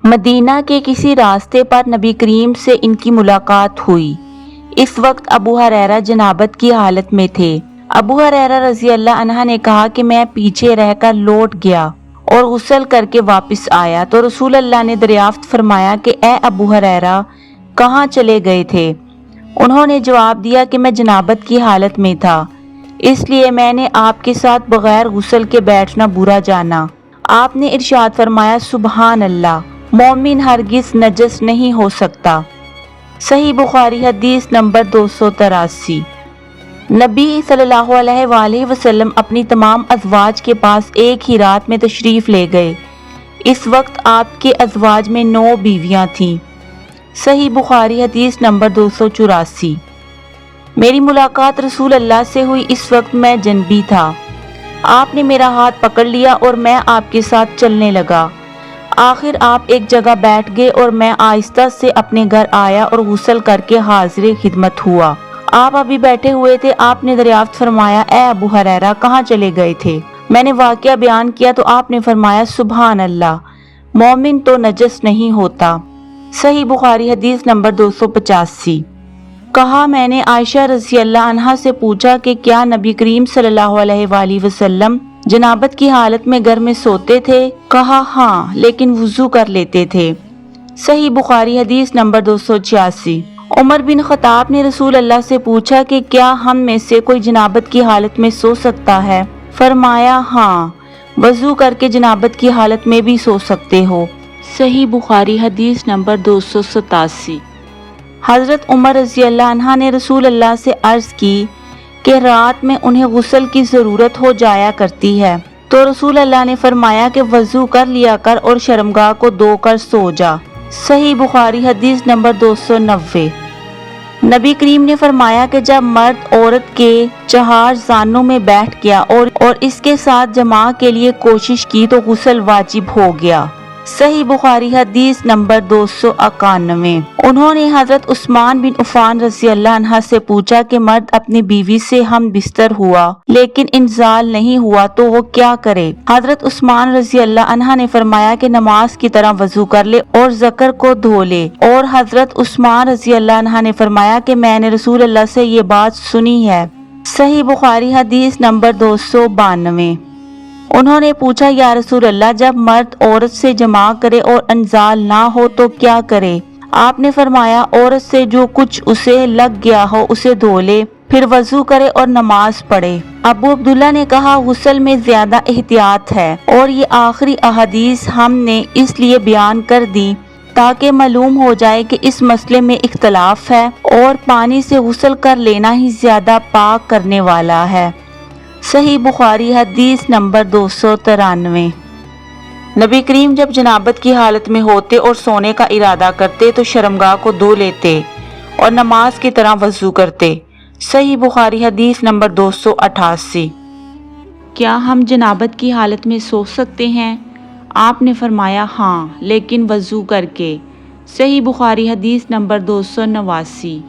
مدینہ کے کسی راستے پر نبی کریم سے ان کی ملاقات ہوئی۔ اس وقت ابو ہریرہ جنابت کی حالت میں تھے۔ ابو ہریرہ رضی اللہ عنہ نے کہا کہ میں پیچھے رہ کر لوٹ گیا اور غسل کر کے واپس آیا تو رسول اللہ نے دریافت فرمایا کہ اے ابو ہریرہ کہاں چلے گئے تھے؟ انہوں نے جواب دیا کہ میں جنابت کی حالت میں تھا، اس لیے میں نے آپ کے ساتھ بغیر غسل کے بیٹھنا برا جانا۔ آپ نے ارشاد فرمایا سبحان اللہ، مومن ہرگز نجس نہیں ہو سکتا۔ صحیح بخاری حدیث نمبر 283۔ نبی صلی اللہ علیہ وآلہ وسلم اپنی تمام ازواج کے پاس ایک ہی رات میں تشریف لے گئے۔ اس وقت آپ کے ازواج میں 9 بیویاں تھیں۔ صحیح بخاری حدیث نمبر 284۔ میری ملاقات رسول اللہ سے ہوئی، اس وقت میں جنبی تھا۔ آپ نے میرا ہاتھ پکڑ لیا اور میں آپ کے ساتھ چلنے لگا۔ آخر آپ ایک جگہ بیٹھ گئے اور میں آہستہ سے اپنے گھر آیا اور غسل کر کے حاضر خدمت ہوا۔ آپ ابھی بیٹھے ہوئے تھے۔ آپ نے دریافت فرمایا اے ابو ہریرہ کہاں چلے گئے تھے؟ میں نے واقعہ بیان کیا تو آپ نے فرمایا سبحان اللہ، مومن تو نجس نہیں ہوتا۔ صحیح بخاری حدیث نمبر 285۔ کہا میں نے عائشہ رضی اللہ عنہا سے پوچھا کہ کیا نبی کریم صلی اللہ علیہ وآلہ وسلم جنابت کی حالت میں گھر میں سوتے تھے؟ کہا ہاں، لیکن وضو کر لیتے تھے۔ صحیح بخاری حدیث نمبر 286۔ عمر بن خطاب نے رسول اللہ سے پوچھا کہ کیا ہم میں سے کوئی جنابت کی حالت میں سو سکتا ہے؟ فرمایا ہاں، وضو کر کے جنابت کی حالت میں بھی سو سکتے ہو۔ صحیح بخاری حدیث نمبر 287۔ حضرت عمر رضی اللہ عنہ نے رسول اللہ سے عرض کی کہ رات میں انہیں غسل کی ضرورت ہو جایا کرتی ہے، تو رسول اللہ نے فرمایا کہ وضو کر لیا کر اور شرمگاہ کو دھو کر سو جا۔ صحیح بخاری حدیث نمبر 290۔ نبی کریم نے فرمایا کہ جب مرد عورت کے چہار زانوں میں بیٹھ گیا اور اس کے ساتھ جماع کے لیے کوشش کی تو غسل واجب ہو گیا۔ صحیح بخاری حدیث نمبر 291۔ انہوں نے حضرت عثمان بن عفان رضی اللہ عنہ سے پوچھا کہ مرد اپنی بیوی سے ہم بستر ہوا لیکن انزال نہیں ہوا تو وہ کیا کرے؟ حضرت عثمان رضی اللہ عنہ نے فرمایا کہ نماز کی طرح وضو کر لے اور ذکر کو دھو لے، اور حضرت عثمان رضی اللہ عنہ نے فرمایا کہ میں نے رسول اللہ سے یہ بات سنی ہے۔ صحیح بخاری حدیث نمبر 292۔ انہوں نے پوچھا یا رسول اللہ جب مرد عورت سے جماع کرے اور انزال نہ ہو تو کیا کرے؟ آپ نے فرمایا عورت سے جو کچھ اسے لگ گیا ہو اسے دھو لے، پھر وضو کرے اور نماز پڑھے۔ ابو عبداللہ نے کہا غسل میں زیادہ احتیاط ہے، اور یہ آخری احادیث ہم نے اس لیے بیان کر دی تاکہ معلوم ہو جائے کہ اس مسئلے میں اختلاف ہے اور پانی سے غسل کر لینا ہی زیادہ پاک کرنے والا ہے۔ صحیح بخاری حدیث نمبر 293۔ نبی کریم جب جنابت کی حالت میں ہوتے اور سونے کا ارادہ کرتے تو شرمگاہ کو دھو لیتے اور نماز کی طرح وضو کرتے۔ صحیح بخاری حدیث نمبر 288۔ کیا ہم جنابت کی حالت میں سو سکتے ہیں؟ آپ نے فرمایا ہاں، لیکن وضو کر کے۔ صحیح بخاری حدیث نمبر 289۔